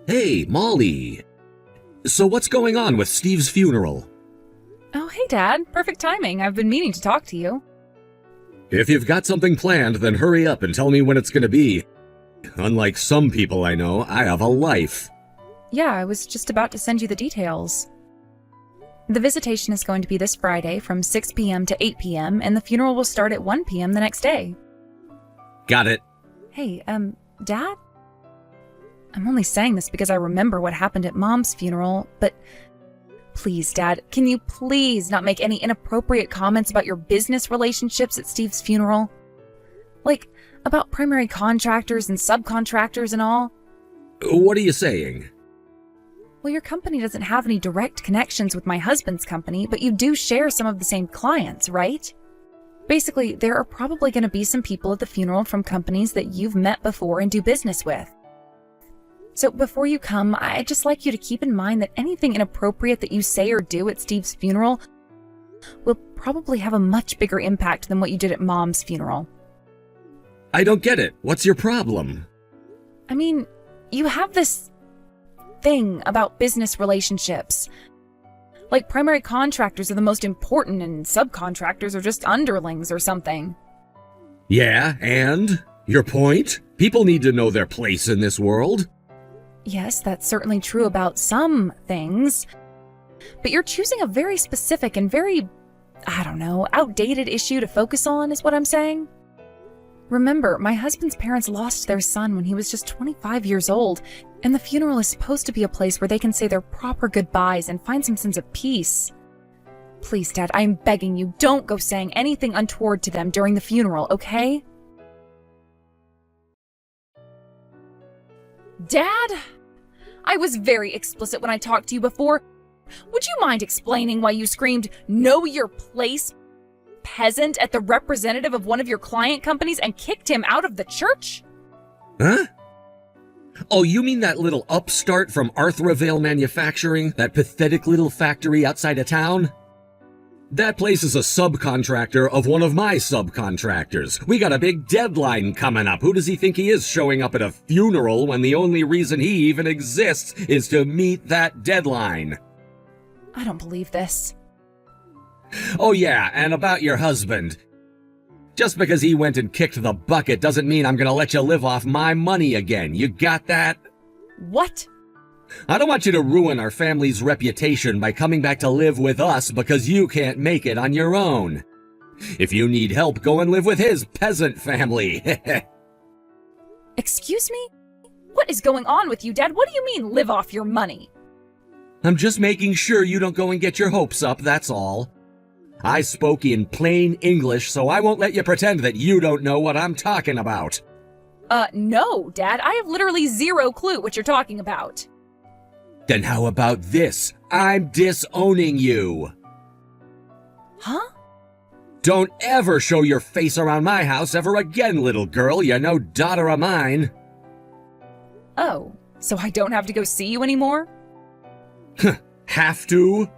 Hey, Molly. So what's going on with Steve's funeral? Oh, hey, Dad. Perfect timing. I've been meaning to talk to you. If you've got something planned, then hurry up and tell me when it's gonna be. Unlike some people I know, I have a life. Yeah, I was just about to send you the details. The visitation is going to be this Friday from 6 p.m. to 8 p.m., and the funeral will start at 1 p.m. the next day. Got it. Hey, Dad? I'm only saying this because I remember what happened at Mom's funeral, but please, Dad, can you please not make any inappropriate comments about your business relationships at Steve's funeral? Like, about primary contractors and subcontractors and all? What are you saying? Well, your company doesn't have any direct connections with my husband's company, but you do share some of the same clients, right? Basically, there are probably going to be some people at the funeral from companies that you've met before and do business with. So before you come, I'd just like you to keep in mind that anything inappropriate that you say or do at Steve's funeral will probably have a much bigger impact than what you did at Mom's funeral. I don't get it. What's your problem? I mean, you have this thing about business relationships. Like primary contractors are the most important and subcontractors are just underlings or something. Yeah, and? Your point? People need to know their place in this world. Yes, that's certainly true about some things. But you're choosing a very specific and very, outdated issue to focus on, is what I'm saying. Remember, my husband's parents lost their son when he was just 25 years old, and the funeral is supposed to be a place where they can say their proper goodbyes and find some sense of peace. Please, Dad, I'm begging you, don't go saying anything untoward to them during the funeral, okay? Dad? I was very explicit when I talked to you before. Would you mind explaining why you screamed, "Know your place, peasant," at the representative of one of your client companies and kicked him out of the church? Huh? Oh, you mean that little upstart from Arthravale Manufacturing? That pathetic little factory outside of town? That place is a subcontractor of one of my subcontractors. We got a big deadline coming up. Who does he think he is showing up at a funeral when the only reason he even exists is to meet that deadline? I don't believe this. Oh yeah, and about your husband. Just because he went and kicked the bucket doesn't mean I'm gonna let you live off my money again. You got that? What? I don't want you to ruin our family's reputation by coming back to live with us because you can't make it on your own. If you need help, go and live with his peasant family. Excuse me? What is going on with you, Dad? What do you mean, live off your money? I'm just making sure you don't go and get your hopes up, that's all. I spoke in plain English, so I won't let you pretend that you don't know what I'm talking about. No, Dad. I have literally zero clue what you're talking about. Then how about this? I'm disowning you. Huh? Don't ever show your face around my house ever again, little girl. You're no daughter of mine. Oh, so I don't have to go see you anymore? Have to?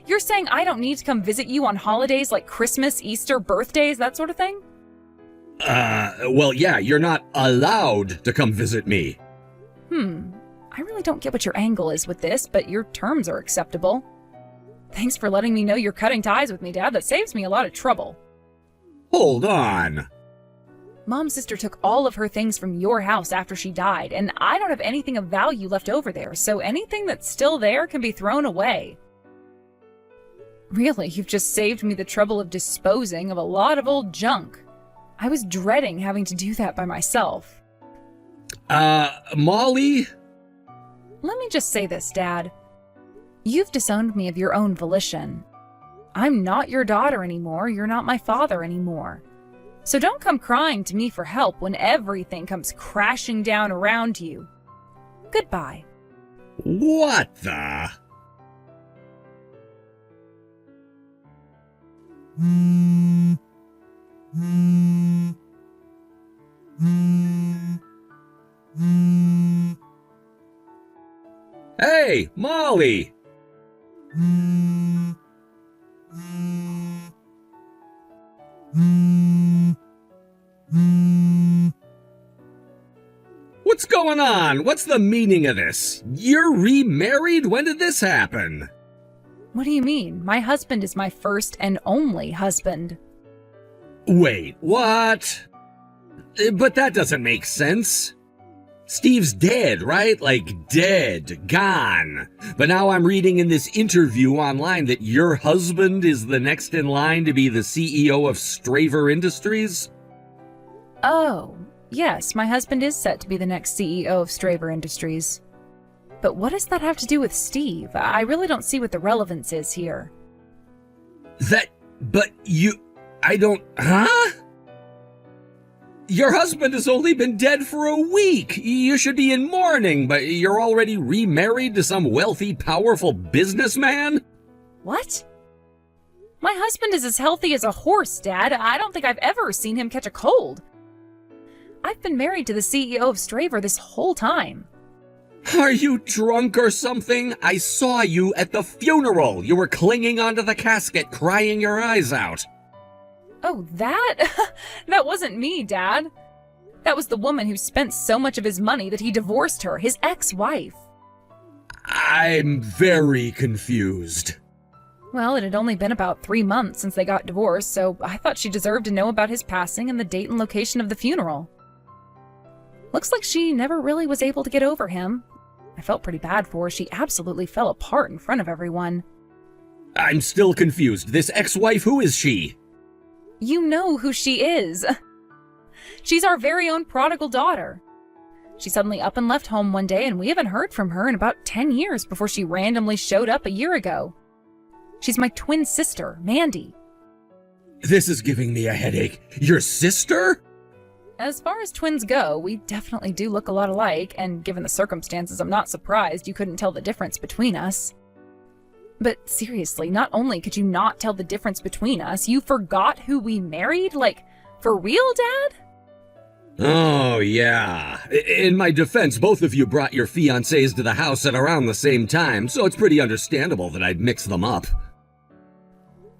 You're saying I don't need to come visit you on holidays like Christmas, Easter, birthdays, that sort of thing? Well, yeah, you're not allowed to come visit me. I really don't get what your angle is with this, but your terms are acceptable. Thanks for letting me know you're cutting ties with me, Dad. That saves me a lot of trouble. Hold on. Mom's sister took all of her things from your house after she died, and I don't have anything of value left over there, so anything that's still there can be thrown away. Really, you've just saved me the trouble of disposing of a lot of old junk. I was dreading having to do that by myself. Molly? Let me just say this, Dad. You've disowned me of your own volition. I'm not your daughter anymore. You're not my father anymore. So don't come crying to me for help when everything comes crashing down around you. Goodbye. What the? Hey, Molly! What's going on? What's the meaning of this? You're remarried? When did this happen? What do you mean? My husband is my first and only husband. Wait, what? But that doesn't make sense. Steve's dead, right? Like dead, gone. But now I'm reading in this interview online that your husband is the next in line to be the CEO of Straver Industries? Oh, yes, my husband is set to be the next CEO of Straver Industries. But what does that have to do with Steve? I really don't see what the relevance is here. Huh? Your husband has only been dead for a week. You should be in mourning, but you're already remarried to some wealthy, powerful businessman? What? My husband is as healthy as a horse, Dad. I don't think I've ever seen him catch a cold. I've been married to the CEO of Straver this whole time. Are you drunk or something? I saw you at the funeral. You were clinging onto the casket, crying your eyes out. Oh, that? That wasn't me, Dad. That was the woman who spent so much of his money that he divorced her, his ex-wife. I'm very confused. Well, it had only been about 3 months since they got divorced, so I thought she deserved to know about his passing and the date and location of the funeral. Looks like she never really was able to get over him. I felt pretty bad for her. She absolutely fell apart in front of everyone. I'm still confused. This ex-wife, who is she? You know who she is. She's our very own prodigal daughter. She suddenly up and left home one day, and we haven't heard from her in about 10 years before she randomly showed up a year ago. She's my twin sister, Mandy. This is giving me a headache. Your sister? As far as twins go, we definitely do look a lot alike, and given the circumstances, I'm not surprised you couldn't tell the difference between us. But seriously, not only could you not tell the difference between us, you forgot who we married? Like, for real, Dad? Oh, yeah. In my defense, both of you brought your fiancés to the house at around the same time, so it's pretty understandable that I'd mix them up.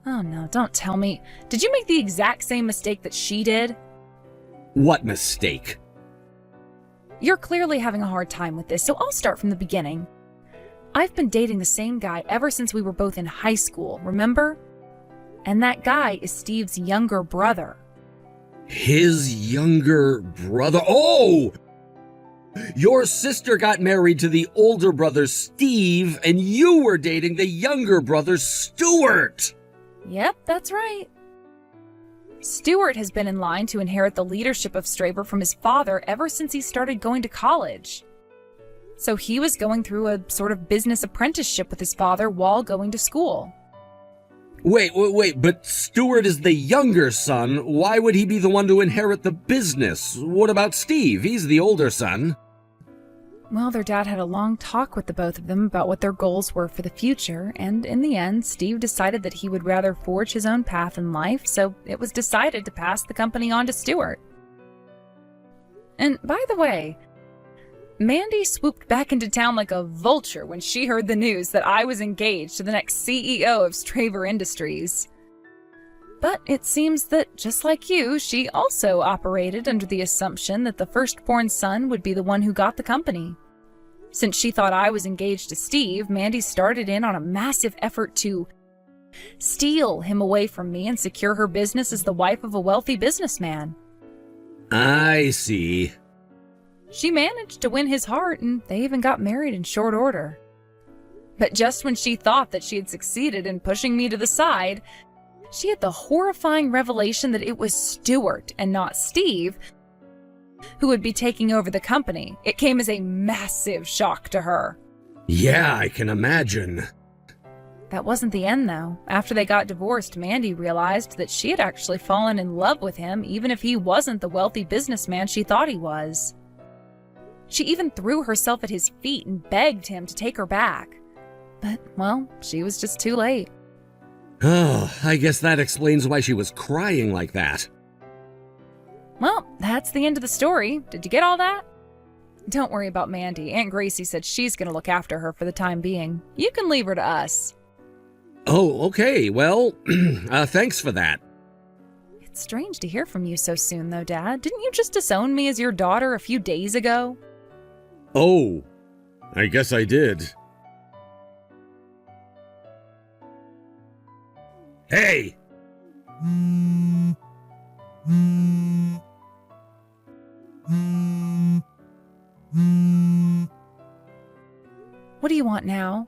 Oh no, don't tell me. Did you make the exact same mistake that she did? What mistake? You're clearly having a hard time with this, so I'll start from the beginning. I've been dating the same guy ever since we were both in high school, remember? And that guy is Steve's younger brother. His younger brother? Oh! Your sister got married to the older brother, Steve, and you were dating the younger brother, Stuart! Yep, that's right. Stuart has been in line to inherit the leadership of Straver from his father ever since he started going to college. So he was going through a sort of business apprenticeship with his father while going to school. Wait, but Stuart is the younger son. Why would he be the one to inherit the business? What about Steve? He's the older son. Well, their dad had a long talk with the both of them about what their goals were for the future, and in the end, Steve decided that he would rather forge his own path in life, so it was decided to pass the company on to Stuart. And by the way, Mandy swooped back into town like a vulture when she heard the news that I was engaged to the next CEO of Straver Industries. But it seems that, just like you, she also operated under the assumption that the firstborn son would be the one who got the company. Since she thought I was engaged to Steve, Mandy started in on a massive effort to steal him away from me and secure her business as the wife of a wealthy businessman. I see. She managed to win his heart, and they even got married in short order. But just when she thought that she had succeeded in pushing me to the side, she had the horrifying revelation that it was Stuart and not Steve who would be taking over the company. It came as a massive shock to her. Yeah, I can imagine. That wasn't the end, though. After they got divorced, Mandy realized that she had actually fallen in love with him, even if he wasn't the wealthy businessman she thought he was. She even threw herself at his feet and begged him to take her back. But, well, she was just too late. Oh, I guess that explains why she was crying like that. Well, that's the end of the story. Did you get all that? Don't worry about Mandy. Aunt Gracie said she's going to look after her for the time being. You can leave her to us. Oh, okay. Well, thanks for that. It's strange to hear from you so soon, though, Dad. Didn't you just disown me as your daughter a few days ago? Oh, I guess I did. Hey! What do you want now?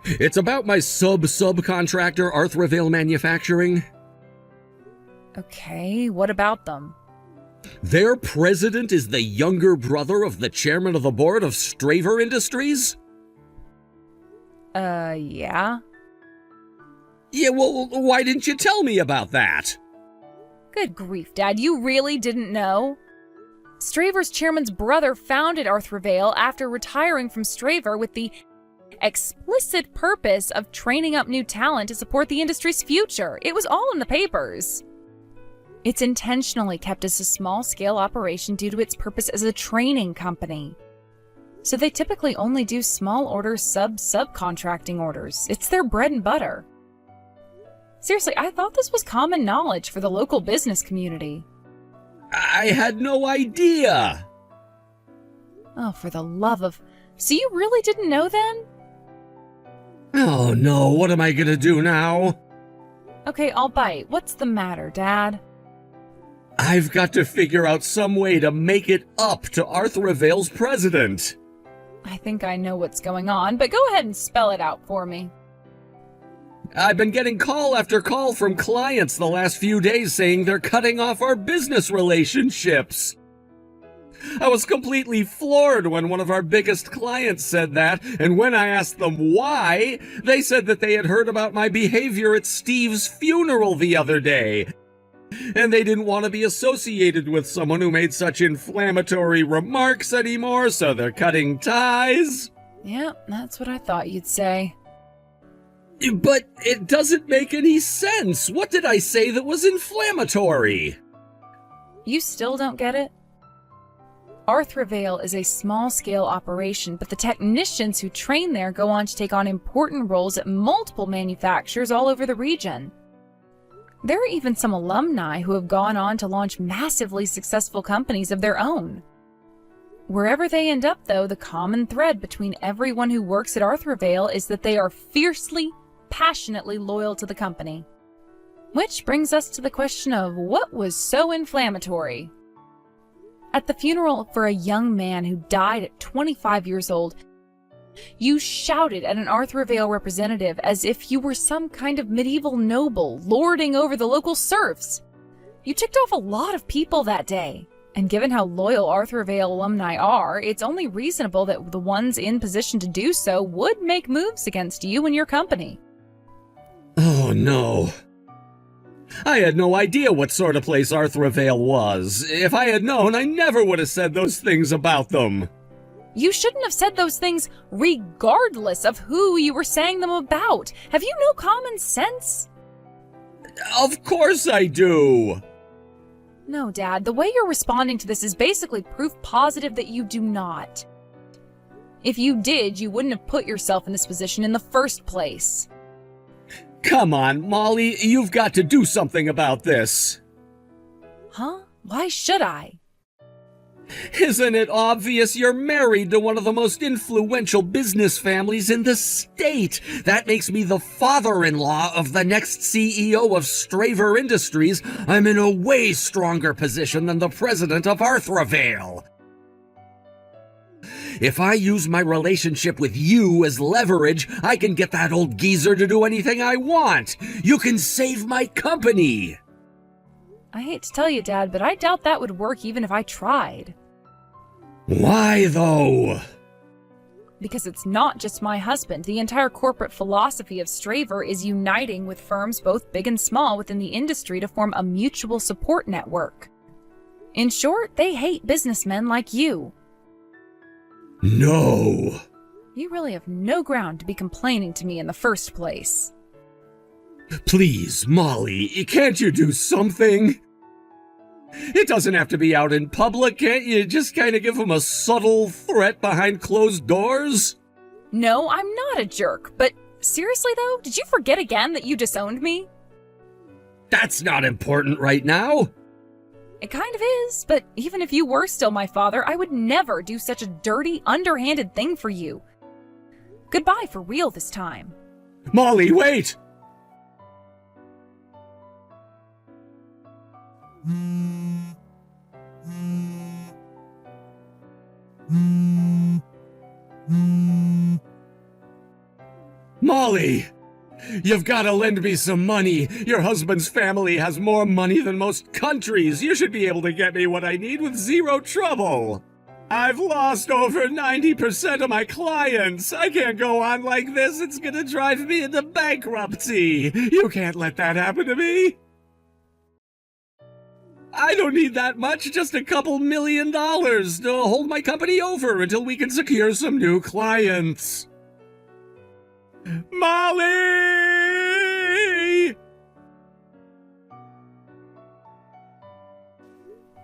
It's about my subcontractor, Arthravale Manufacturing. Okay, what about them? Their president is the younger brother of the chairman of the board of Straver Industries? Yeah? Yeah, well, why didn't you tell me about that? Good grief, Dad, you really didn't know? Straver's chairman's brother founded Arthravale after retiring from Straver with the explicit purpose of training up new talent to support the industry's future. It was all in the papers. It's intentionally kept as a small-scale operation due to its purpose as a training company. So they typically only do small order subcontracting orders. It's their bread and butter. Seriously, I thought this was common knowledge for the local business community. I had no idea. Oh, for the love of... So you really didn't know then? Oh no, what am I gonna do now? Okay, I'll bite. What's the matter, Dad? I've got to figure out some way to make it up to Arthravale's president. I think I know what's going on, but go ahead and spell it out for me. I've been getting call after call from clients the last few days saying they're cutting off our business relationships. I was completely floored when one of our biggest clients said that, and when I asked them why, they said that they had heard about my behavior at Steve's funeral the other day, and they didn't want to be associated with someone who made such inflammatory remarks anymore, so they're cutting ties. Yeah, that's what I thought you'd say. But it doesn't make any sense. What did I say that was inflammatory? You still don't get it? Arthravale is a small-scale operation, but the technicians who train there go on to take on important roles at multiple manufacturers all over the region. There are even some alumni who have gone on to launch massively successful companies of their own. Wherever they end up, though, the common thread between everyone who works at Arthravale is that they are fiercely, passionately loyal to the company. Which brings us to the question of what was so inflammatory? At the funeral for a young man who died at 25 years old, you shouted at an Arthravale representative as if you were some kind of medieval noble lording over the local serfs. You ticked off a lot of people that day, and given how loyal Arthravale alumni are, it's only reasonable that the ones in position to do so would make moves against you and your company. Oh no. I had no idea what sort of place Arthravale was. If I had known, I never would have said those things about them. You shouldn't have said those things regardless of who you were saying them about. Have you no common sense? Of course I do. No, Dad, the way you're responding to this is basically proof positive that you do not. If you did, you wouldn't have put yourself in this position in the first place. Come on, Molly, you've got to do something about this. Huh? Why should I? Isn't it obvious you're married to one of the most influential business families in the state? That makes me the father-in-law of the next CEO of Straver Industries. I'm in a way stronger position than the president of Arthravale. If I use my relationship with you as leverage, I can get that old geezer to do anything I want. You can save my company. I hate to tell you, Dad, but I doubt that would work even if I tried. Why, though? Because it's not just my husband. The entire corporate philosophy of Straver is uniting with firms both big and small within the industry to form a mutual support network. In short, they hate businessmen like you. No. You really have no ground to be complaining to me in the first place. Please, Molly, can't you do something? It doesn't have to be out in public, can't you? Just kind of give him a subtle threat behind closed doors? No, I'm not a jerk, but seriously though, did you forget again that you disowned me? That's not important right now. It kind of is, but even if you were still my father, I would never do such a dirty, underhanded thing for you. Goodbye for real this time. Molly, wait! Molly! You've got to lend me some money. Your husband's family has more money than most countries. You should be able to get me what I need with zero trouble. I've lost over 90% of my clients. I can't go on like this. It's gonna drive me into bankruptcy. You can't let that happen to me. I don't need that much, just a couple $1 million to hold my company over until we can secure some new clients. Molly!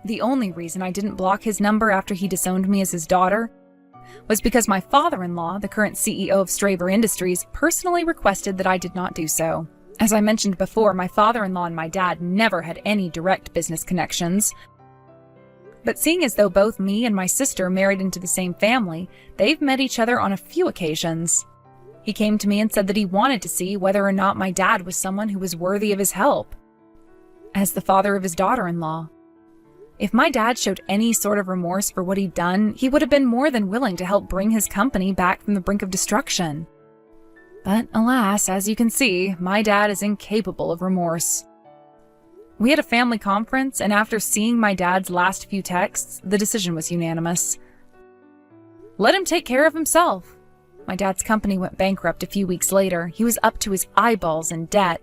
The only reason I didn't block his number after he disowned me as his daughter was because my father-in-law, the current CEO of Straver Industries, personally requested that I did not do so. As I mentioned before, my father-in-law and my dad never had any direct business connections. But seeing as though both me and my sister married into the same family, they've met each other on a few occasions. He came to me and said that he wanted to see whether or not my dad was someone who was worthy of his help, as the father of his daughter-in-law. If my dad showed any sort of remorse for what he'd done, he would have been more than willing to help bring his company back from the brink of destruction. But alas, as you can see, my dad is incapable of remorse. We had a family conference, and after seeing my dad's last few texts, the decision was unanimous. Let him take care of himself. My dad's company went bankrupt a few weeks later. He was up to his eyeballs in debt.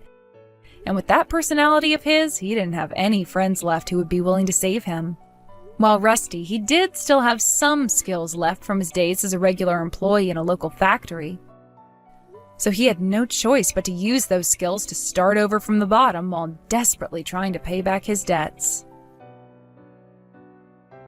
And with that personality of his, he didn't have any friends left who would be willing to save him. While rusty, he did still have some skills left from his days as a regular employee in a local factory. So he had no choice but to use those skills to start over from the bottom while desperately trying to pay back his debts.